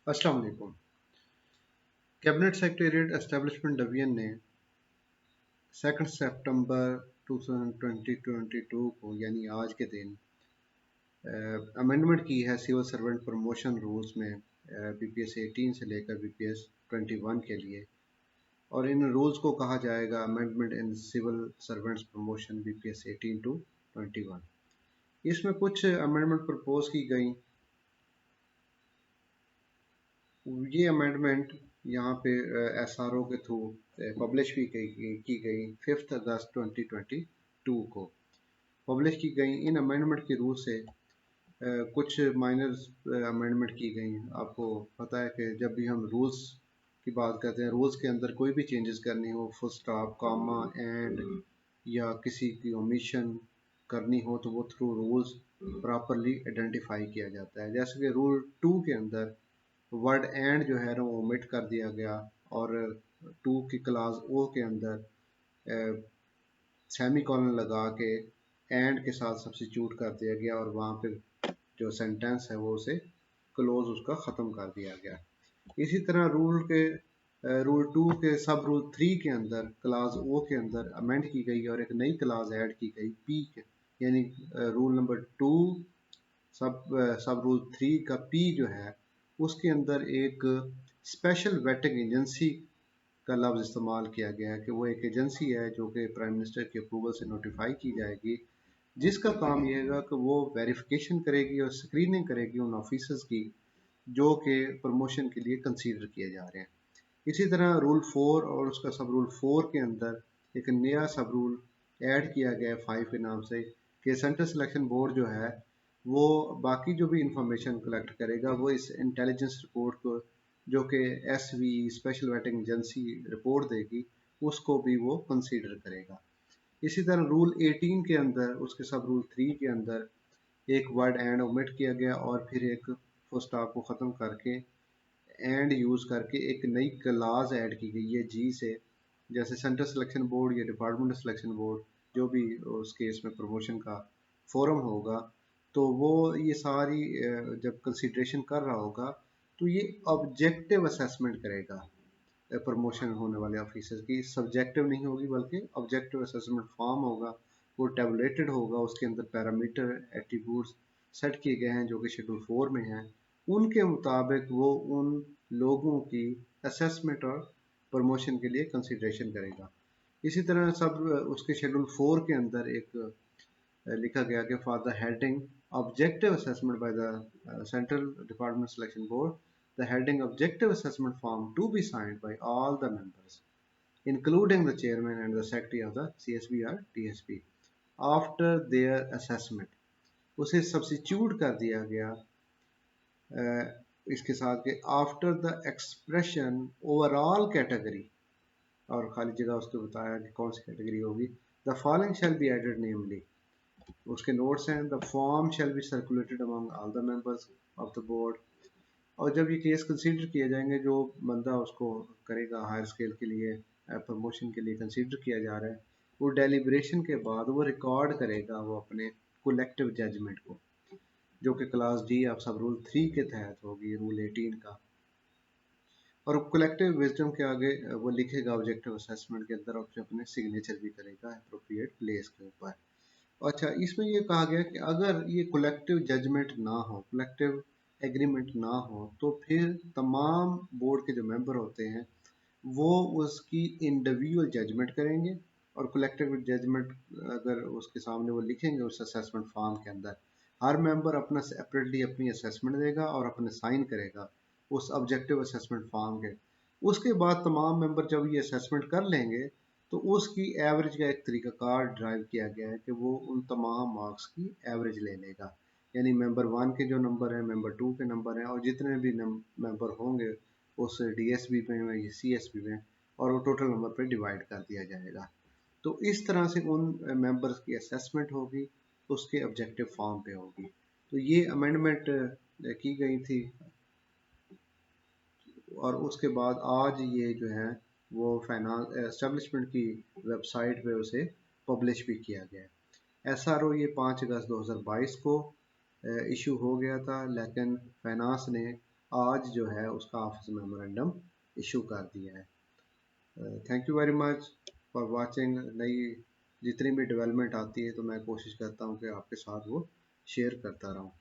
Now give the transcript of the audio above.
अस्सलाम वालेकुम। Cabinet secretariat establishment division ने 2 सितंबर 2022 को यानी आज के दिन अमेंडमेंट की है सिविल सर्वेंट प्रमोशन रूल्स में बीपीएस 18 से लेकर बीपीएस 21 के लिए। और इन रूल्स को कहा जाएगा amendment in civil servants promotion BPS 18 to 21। इसमें कुछ अमेंडमेंट प्रपोज की गई। ये अमेंडमेंट यहाँ पे एसआरओ के थ्रू पब्लिश भी की गई 5 अगस्त 2022 को पब्लिश की गई। इन अमेंडमेंट के रूल से कुछ माइनर अमेंडमेंट की गई। आपको पता है कि जब भी हम रूल्स की बात करते हैं, रूल्स के अंदर कोई भी चेंजेस करनी हो, फुल स्टॉप, कॉमा, एंड या किसी की ओमिशन करनी हो तो वो थ्रू रूल्स प्रॉपरली आइडेंटिफाई किया जाता है। जैसे कि रूल 2 के अंदर वर्ड एंड जो है ना वो ओमिट कर दिया गया और 2 की क्लास ओ के अंदर सेमी कॉलन लगा के एंड के साथ सब्स्टिट्यूट कर दिया गया और वहाँ पे जो सेंटेंस है वो उसे क्लोज उसका ख़त्म कर दिया गया। इसी तरह रूल 2 के सब रूल 3 के अंदर क्लास ओ के अंदर अमेंड की गई और एक नई क्लास ऐड की गई पी के, यानी रूल नंबर 2 सब रूल 3 का पी जो है उसके अंदर एक स्पेशल वेटिंग एजेंसी का लफ्ज़ इस्तेमाल किया गया है कि वो एक एजेंसी है जो कि प्राइम मिनिस्टर के अप्रूवल से नोटिफाई की जाएगी, जिसका काम ये है कि वो वेरिफिकेशन करेगी और स्क्रीनिंग करेगी उन ऑफिसर्स की जो कि प्रमोशन के लिए कंसीडर किए जा रहे हैं। इसी तरह रूल 4 और उसका सब रूल 4 के अंदर एक नया सब रूल ऐड किया गया है 5 के नाम से कि सेंट्रल सिलेक्शन बोर्ड जो है वो बाकी जो भी इंफॉर्मेशन कलेक्ट करेगा वो इस इंटेलिजेंस रिपोर्ट को जो कि SV special vetting agency report देगी उसको भी वो कंसीडर करेगा। इसी तरह रूल 18 के अंदर उसके सब रूल 3 के अंदर एक वर्ड एंड ओमिट किया गया और फिर एक फुल स्टॉप को ख़त्म करके एंड यूज़ करके एक नई क्लास ऐड की गई है जी से। जैसे सेंट्रल सिलेक्शन बोर्ड या डिपार्टमेंट सिलेक्शन बोर्ड जो भी उस केस में प्रमोशन का फोरम होगा तो वो ये सारी जब कंसिड्रेशन कर रहा होगा तो ये ऑब्जेक्टिव असेसमेंट करेगा प्रमोशन होने वाले ऑफिसर्स की। सब्जेक्टिव नहीं होगी बल्कि ऑब्जेक्टिव असेसमेंट फॉर्म होगा, वो टेबलेटेड होगा, उसके अंदर पैरामीटर एट्रीब्यूट्स सेट किए गए हैं जो कि शेड्यूल 4 में हैं। उनके मुताबिक वो उन लोगों की असेसमेंट और प्रमोशन के लिए कंसिड्रेशन करेगा। इसी तरह सब उसके शेड्यूल 4 के अंदर एक लिखा गया कि for the heading objective assessment by the central department selection board the heading objective assessment form to be signed by all the members including the chairman and the secretary of the CSB or TSB after their assessment उसे substitute कर दिया गया इसके साथ के after the expression overall category और खाली जगह उसको बताया कि कौन सी कैटेगरी होगी। The following shall be added namely उसके नोट्स हैं the form shall be circulated among all the members of the board. और जब ये केस कंसीडर किए जाएंगे जो बंदा उसको करेगा हायर स्केल के लिए प्रमोशन के लिए कंसीडर किया जा रहा है वो डेलिब्रेशन के बाद वो रिकॉर्ड करेगा वो अपने कलेक्टिव जजमेंट को जो कि क्लास डी ऑफ सब रूल 3 के तहत होगी रूल 18 का। और कलेक्टिव विजडम के आगे वो लिखेगा ऑब्जेक्टिव असेसमेंट के अंदर और अपने सिग्नेचर भी करेगा अप्रोप्रिएट प्लेस के ऊपर। अच्छा, इसमें ये कहा गया कि अगर ये कलेक्टिव जजमेंट ना हो, कलेक्टिव एग्रीमेंट ना हो तो फिर तमाम बोर्ड के जो मेंबर होते हैं वो उसकी इंडिविजुअल जजमेंट करेंगे और कलेक्टिव जजमेंट अगर उसके सामने वो लिखेंगे उस असेसमेंट फॉर्म के अंदर हर मेंबर अपना सेपरेटली अपनी असेसमेंट देगा और अपने साइन करेगा उस ऑब्जेक्टिव असेसमेंट फॉर्म के। उसके बाद तमाम मेंबर जब ये असेसमेंट कर लेंगे तो उसकी एवरेज का एक तरीकाकार ड्राइव किया गया है कि वो उन तमाम मार्क्स की एवरेज ले लेगा, यानी मेंबर 1 के जो नंबर हैं, मेंबर 2 के नंबर हैं और जितने भी मेंबर होंगे उस डीएसबी में या सीएसबी में और वो टोटल नंबर पे डिवाइड कर दिया जाएगा। तो इस तरह से उन मेंबर्स की असेसमेंट होगी उसके ऑब्जेक्टिव फॉर्म पे होगी। तो ये अमेंडमेंट की गई थी और उसके बाद आज ये जो है वो फाइनेंस एस्टेब्लिशमेंट की वेबसाइट पे उसे पब्लिश भी किया गया। एसआरओ ये 5 अगस्त 2022 को इशू हो गया था, लेकिन फाइनेंस ने आज जो है उसका ऑफिस मेमोरेंडम इशू कर दिया है। Thank you very much for watching. नई जितनी भी डेवलपमेंट आती है तो मैं कोशिश करता हूँ कि आपके साथ वो शेयर करता रहूँ।